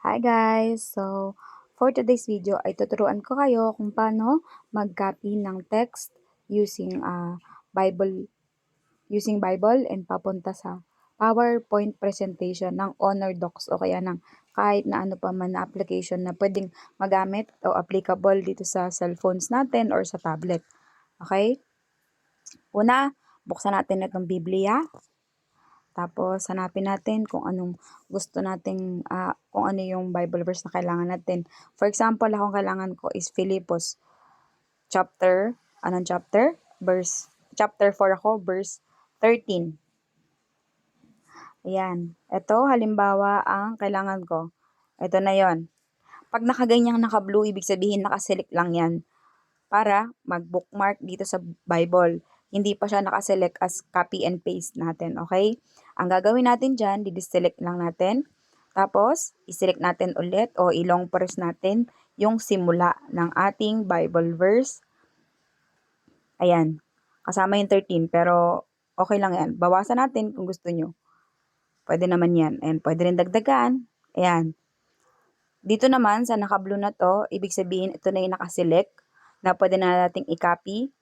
Hi guys! For today's video ay tuturuan ko kayo kung paano mag-copy ng text using Bible and papunta sa PowerPoint presentation ng Honor Docs o kaya ng kahit na ano pa man na application na pwedeng magamit o applicable dito sa cellphones natin or sa tablet. Okay? Una, buksan natin itong Biblia. Tapos, hanapin natin kung anong gusto nating, kung ano yung Bible verse na kailangan natin. For example, akong kailangan ko is Filipos chapter 4 ako, verse 13. Ayan. Ito, halimbawa, ang kailangan ko. Ito na yon. Pag nakaganyang naka-blue, ibig sabihin nakaselect lang yan para mag-bookmark dito sa Bible. Hindi pa siya nakaselect as copy and paste natin, okay? Ang gagawin natin dyan, diselect lang natin. Tapos, iselect natin ulit o ilong press natin yung simula ng ating Bible verse. Ayan. Kasama yung 13, pero okay lang yan. Bawasan natin kung gusto nyo. Pwede naman yan. And pwede rin dagdagan. Ayan. Dito naman, sa naka-blue na to, ibig sabihin, ito na yung nakaselect na pwede na nating i-copy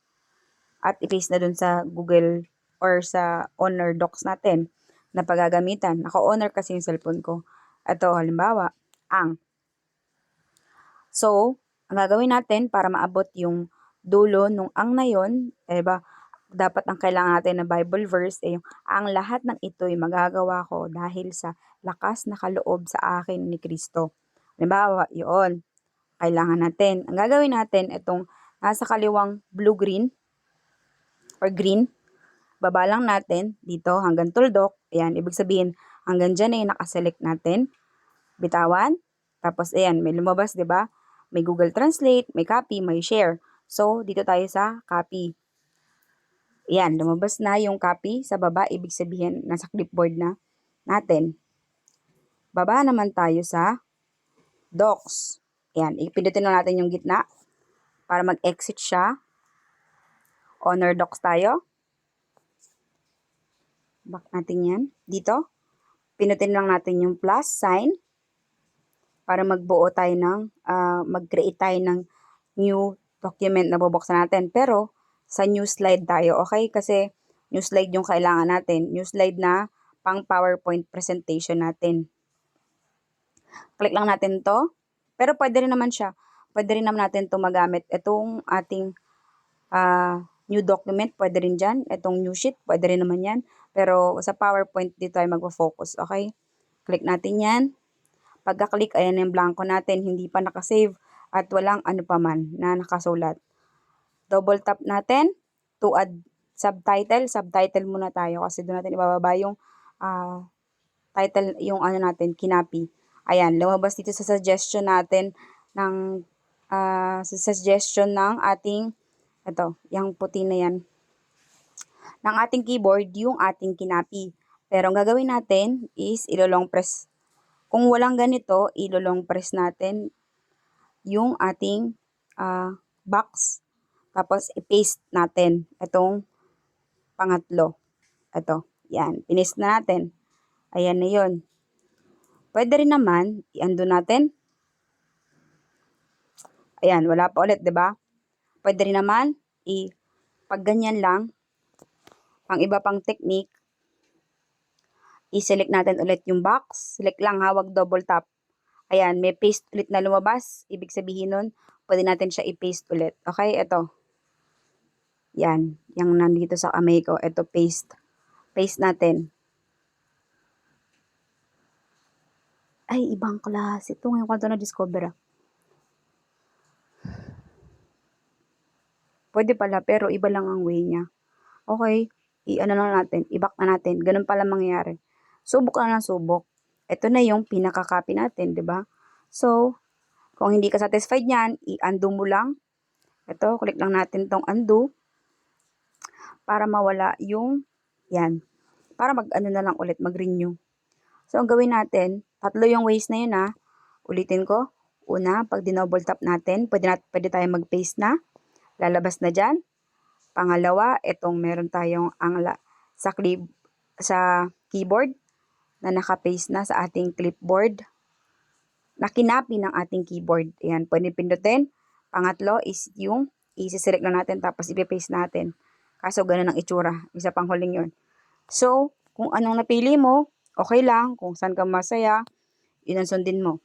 at i-paste na dun sa Google or sa Honor Docs natin na paggagamitan. Naka-Honor kasi yung cellphone ko. Ito, halimbawa, ang. So, ang gagawin natin para maabot yung dulo nung ang na yun, diba, dapat ang kailangan natin na Bible verse ay yung ang lahat ng ito'y magagawa ko dahil sa lakas na kaloob sa akin ni Kristo. Halimbawa, yun, kailangan natin. Ang gagawin natin, itong nasa kaliwang blue-green, or green, baba lang natin dito hanggang tuldok. Ayan, ibig sabihin hanggang dyan ay nakaselect natin. Bitawan. Tapos ayan, may lumabas, 'di ba? May Google Translate, may copy, may share. So, dito tayo sa copy. Ayan, lumabas na yung copy sa baba. Ibig sabihin, nasa clipboard na natin. Baba naman tayo sa docs. Ayan, ipindutin na natin yung gitna para mag-exit siya. Honor docs tayo. Back natin yan. Dito, pinutin lang natin yung plus sign para magbuo tayo ng, mag-create tayo ng new document na bubuksan natin. Pero, sa new slide tayo, okay? Kasi, new slide yung kailangan natin. New slide na pang PowerPoint presentation natin. Click lang natin to. Pero pwede rin naman siya. Pwede rin naman natin to magamit. Itong ating new document, pwede rin dyan. Itong new sheet, pwede rin naman yan. Pero sa PowerPoint, dito tayo magpo-focus. Okay? Click natin yan. Pagka-click, ayan yung blanco natin. Hindi pa nakasave at walang ano pa man na nakasulat. Double tap natin to add subtitle. Subtitle muna tayo kasi doon natin ibababa yung title, yung ano natin, kinapi. Ayan, lumabas dito sa suggestion natin ng sa suggestion ng ating ito, yung puti na yan ng ating keyboard, yung ating kinapi. Pero ang gagawin natin is ilolong press. Kung walang ganito, ilolong press natin yung ating box. Tapos i-paste natin itong pangatlo. Ito, yan. Pinost na natin. Ayan na yun. Pwede rin naman, i-undo natin. Ayan, wala pa ulit, 'di ba? Pwede rin naman, pag ganyan lang, ang iba pang technique, i-select natin ulit yung box. Select lang ha, wag double tap. Ayan, may paste ulit na lumabas. Ibig sabihin nun, pwede natin siya i-paste ulit. Okay, ito. Yan, yung nandito sa kamay ko. Ito, paste. Paste natin. Ay, ibang klase. Ito ngayon ko ito na-discover Pwede pala, pero iba lang ang way niya. Okay, i-ano na natin, i-back na natin. Ganun pala mangyayari. Subok lang ng subok. Ito na yung pinaka-copy natin, di ba? So, kung hindi ka satisfied niyan, i-undo mo lang. Ito, click lang natin tong undo para mawala yung, yan. Para mag-ano na lang ulit, mag-renew. So, ang gawin natin, tatlo yung ways na yun ha. Ulitin ko. Una, pag dinouble tap natin, pwede tayo mag-paste na. Lalabas na dyan. Pangalawa, itong meron tayong sa keyboard na naka-paste na sa ating clipboard. na kinapi ng ating keyboard. Ayan, pwede pindutin. Pangatlo is yung i-select lang natin tapos ipe-paste natin. Kaso ganun ang itsura. Isa pang huling yun. So, kung anong napili mo, okay lang. Kung saan ka masaya, yun ang sundin mo.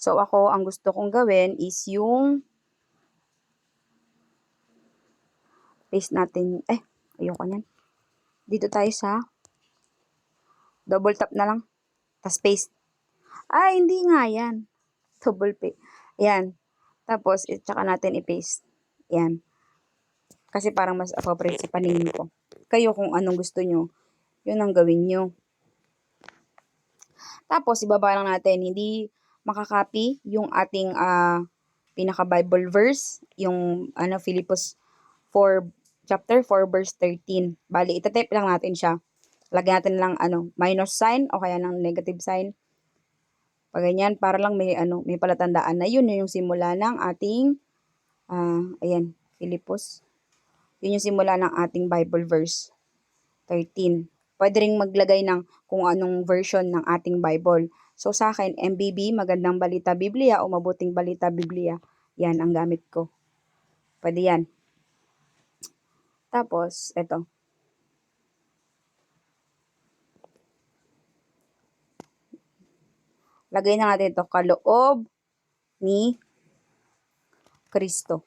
So, ako, ang gusto kong gawin is yung paste natin. Ayoko niyan. Dito tayo sa double tap na lang. Tapos paste. Hindi nga yan. Double paste. Ayan. Tapos, tsaka natin i-paste. Ayan. Kasi parang mas appropriate sa paningin ko. Kayo kung anong gusto nyo, yun ang gawin nyo. Tapos, ibaba lang natin. Hindi makakopy yung ating pinaka-Bible verse. Yung Philippos 4, chapter 4, verse 13. Bali, itatype lang natin siya. Lagyan natin lang minus sign o kaya ng negative sign. Pag ganyan, para lang may palatandaan na yun yung simula ng ating, ayan, Philippos. Yun yung simula ng ating Bible verse, 13. Pwede rin maglagay ng kung anong version ng ating Bible. So, sa akin, MBB, Magandang Balita Biblia o Mabuting Balita Biblia. Yan ang gamit ko. Pwede yan. Tapos, eto. Lagay na natin ito, kaloob ni Kristo.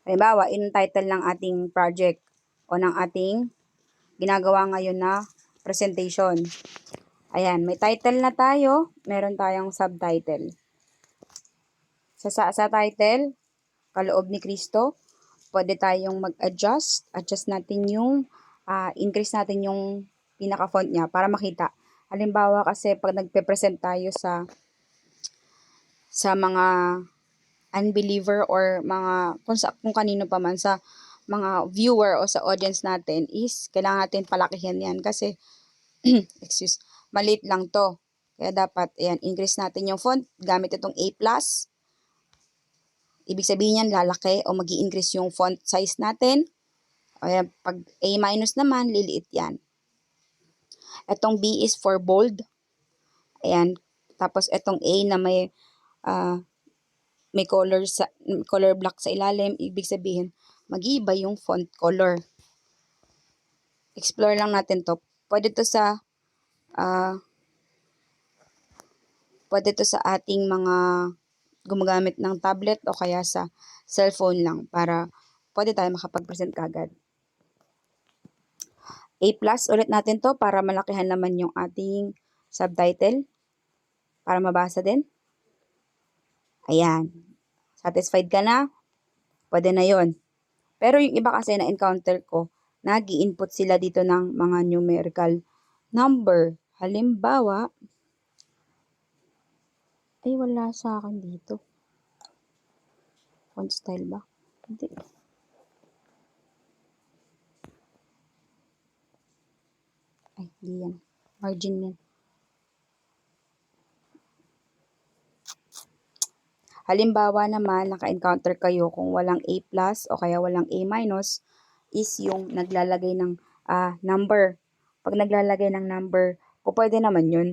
Halimbawa, in title ng ating project o ng ating ginagawa ngayon na presentation. Ayan, may title na tayo, meron tayong subtitle. Sa title, kaloob ni Kristo, pwede tayong mag-adjust. Adjust natin yung, increase natin yung pinaka-font niya para makita. Halimbawa kasi pag nagpe-present tayo sa mga unbeliever or mga kung kanino pa man, sa mga viewer o sa audience natin, is kailangan natin palakihin yan kasi maliit lang to. Kaya dapat, ayan, increase natin yung font gamit itong A+. Ibig sabihin yan, lalaki o magi-increase yung font size natin. Ayan, pag A- naman, liliit yan. Itong B is for bold. Ayan, tapos itong A na may color black sa ilalim, ibig sabihin, mag-iiba yung font color. Explore lang natin to. Pwede to sa ating mga gumagamit ng tablet o kaya sa cellphone lang para pwede tayo makapag-present kagad. A+ ulit natin to para malakihan naman yung ating subtitle para mabasa din. Ayan. Satisfied ka na? Pwede na yon. Pero yung iba kasi na-encounter ko, nag-i-input sila dito ng mga numerical number. Halimbawa, wala sa akin dito. Font style ba? Hindi. Hindi yan. Margin yan. Halimbawa naman, naka-encounter kayo kung walang A+ o kaya walang A- is yung naglalagay ng number. Pag naglalagay ng number, pwede naman yun.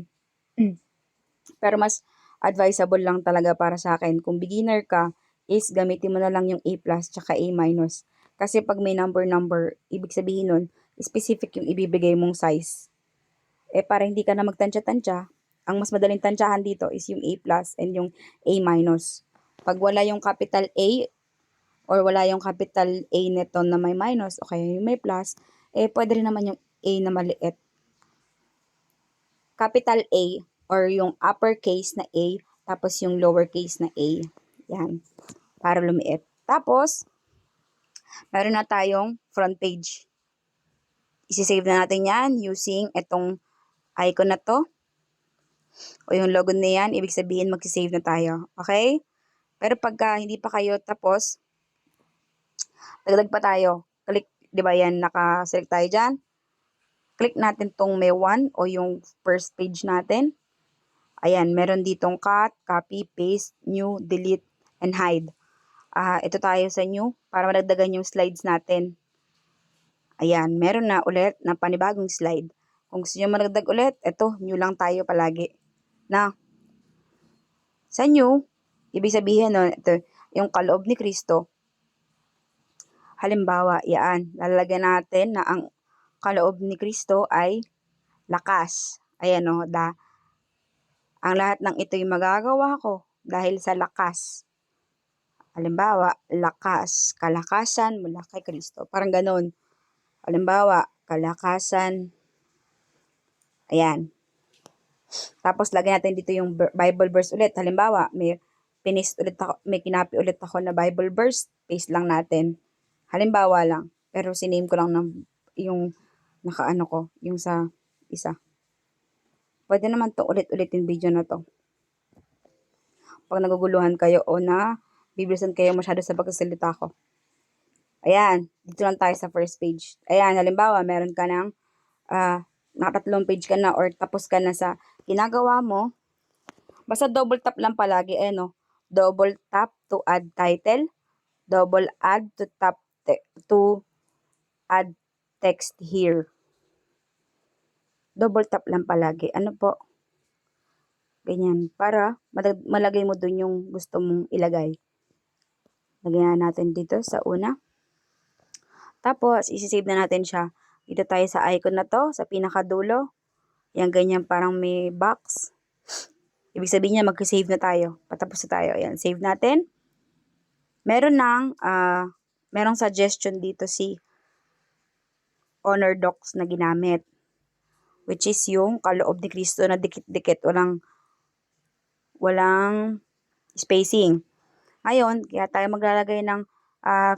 Pero mas advisable lang talaga para sa akin. Kung beginner ka, is gamitin mo na lang yung A+ tsaka A-. Kasi pag may number, ibig sabihin nun, specific yung ibibigay mong size. Para hindi ka na magtansya-tansya, ang mas madaling tansyahan dito is yung A+ and yung A-. Pag wala yung capital A or wala yung capital A nito na may minus o kaya yung may plus, pwede rin naman yung A na maliit. Capital A or yung uppercase na A tapos yung lowercase na A. Yan. Para lumiit. Tapos, meron na tayong front page. Isisave na natin yan using itong icon na to. O yung logo na yan, ibig sabihin magsisave na tayo. Okay? Pero pagka hindi pa kayo tapos, dagdag pa tayo. Click, di ba yan, naka-select tayo dyan. Click natin tong may 1 o yung first page natin. Ayan, meron ditong cut, copy, paste, new, delete, and hide. Ito tayo sa new para madagdagan yung slides natin. Ayan, meron na ulit na panibagong slide. Kung gusto nyo madagdag ulit, ito, new lang tayo palagi. na sa new, ibig sabihin nun, ito, yung kaloob ni Kristo, halimbawa, yan, lalagyan natin na ang kaloob ni Kristo ay lakas. Ayan o, ang lahat ng ito'y magagawa ko dahil sa lakas. Halimbawa, lakas, kalakasan mula kay Kristo. Parang ganun. Halimbawa, kalakasan, ayan. Tapos, lagyan natin dito yung Bible verse ulit. Halimbawa, may kinapi ulit ako na Bible verse, paste lang natin. Halimbawa lang. Pero siname ko lang ng yung nakaano ko, yung sa isa. Pwede naman to ulit-ulitin video na to. Pag naguguluhan kayo o na bibilisan kayo masyado sa pagsasalita ko. Ayan, dito lang tayo sa first page. Ayan, halimbawa, meron ka ng nakatatlong page ka na or tapos ka na sa ginagawa mo. Basta double tap lang palagi, no? Double tap to add title, double add to add text here. Double tap lang palagi. Ano po? Ganyan. Para malagay mo dun yung gusto mong ilagay. Lagyan natin dito sa una. Tapos, isi-save na natin siya. Dito tayo sa icon na to, sa pinakadulo. Yan, ganyan, parang may box. Ibig sabihin niya, mag-save na tayo. Patapos na tayo. Ayan, save natin. Merong suggestion dito si Honor Docs na ginamit. Which is yung kaloob ni Kristo na dikit-dikit. Walang spacing. Ngayon, kaya tayo maglalagay ng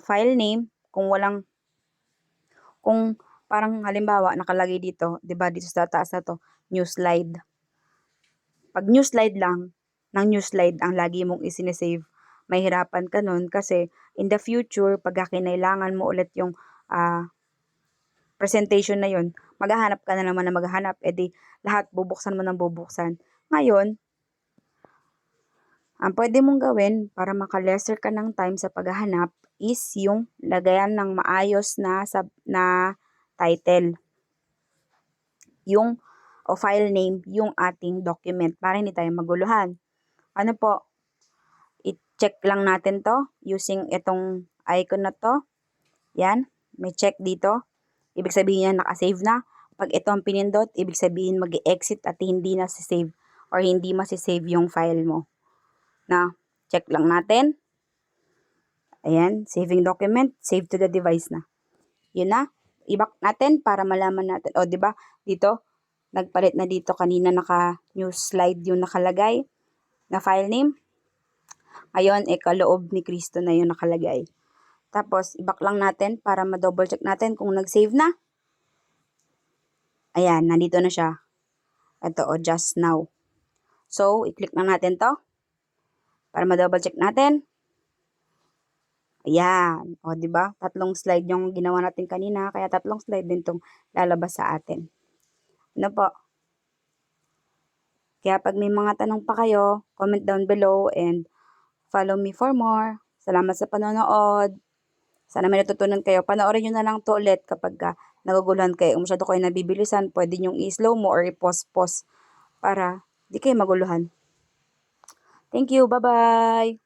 file name kung parang halimbawa nakalagay dito, 'di ba, dito sa taas na to, new slide. Pag new slide lang, ng new slide ang lagi mong isinesave, mahirapan ka nun kasi in the future, pag kinailangan mo ulit yung presentation na yun, maghahanap ka na naman na maghahanap, edi lahat bubuksan mo ng bubuksan. Ngayon, ang pwede mong gawin para maka-lesser ka ng time sa paghahanap is yung lagayan ng maayos na title. O file name yung ating document para hindi tayo maguluhan. Ano po? I-check lang natin to using itong icon na to. Yan. May check dito. Ibig sabihin yan nakasave na. Pag ito ang pinindot, ibig sabihin mag-exit at hindi na save or hindi masisave yung file mo. Na, check lang natin. Ayan, saving document, save to the device na. Yun na, i-back natin para malaman natin. O, di ba? Dito, nagpalit na dito kanina new slide yung nakalagay na file name. Ngayon, kaloob ni Kristo na yung nakalagay. Tapos, i-back lang natin para ma-double check natin kung nag-save na. Ayan, nandito na siya. Ito, just now. So, i-click na natin to para ma-double check natin. Ayan. O, di ba? Tatlong slide yung ginawa natin kanina, kaya tatlong slide din tong lalabas sa atin. Ano po? Kaya pag may mga tanong pa kayo, comment down below and follow me for more. Salamat sa panonood. Sana may natutunan kayo. Panoorin nyo na lang to ulit kapag naguguluhan kayo. Kung masyado kayo nabibilisan, pwede nyo i-slow mo or i-pause para di kayo maguluhan. Thank you. Bye-bye.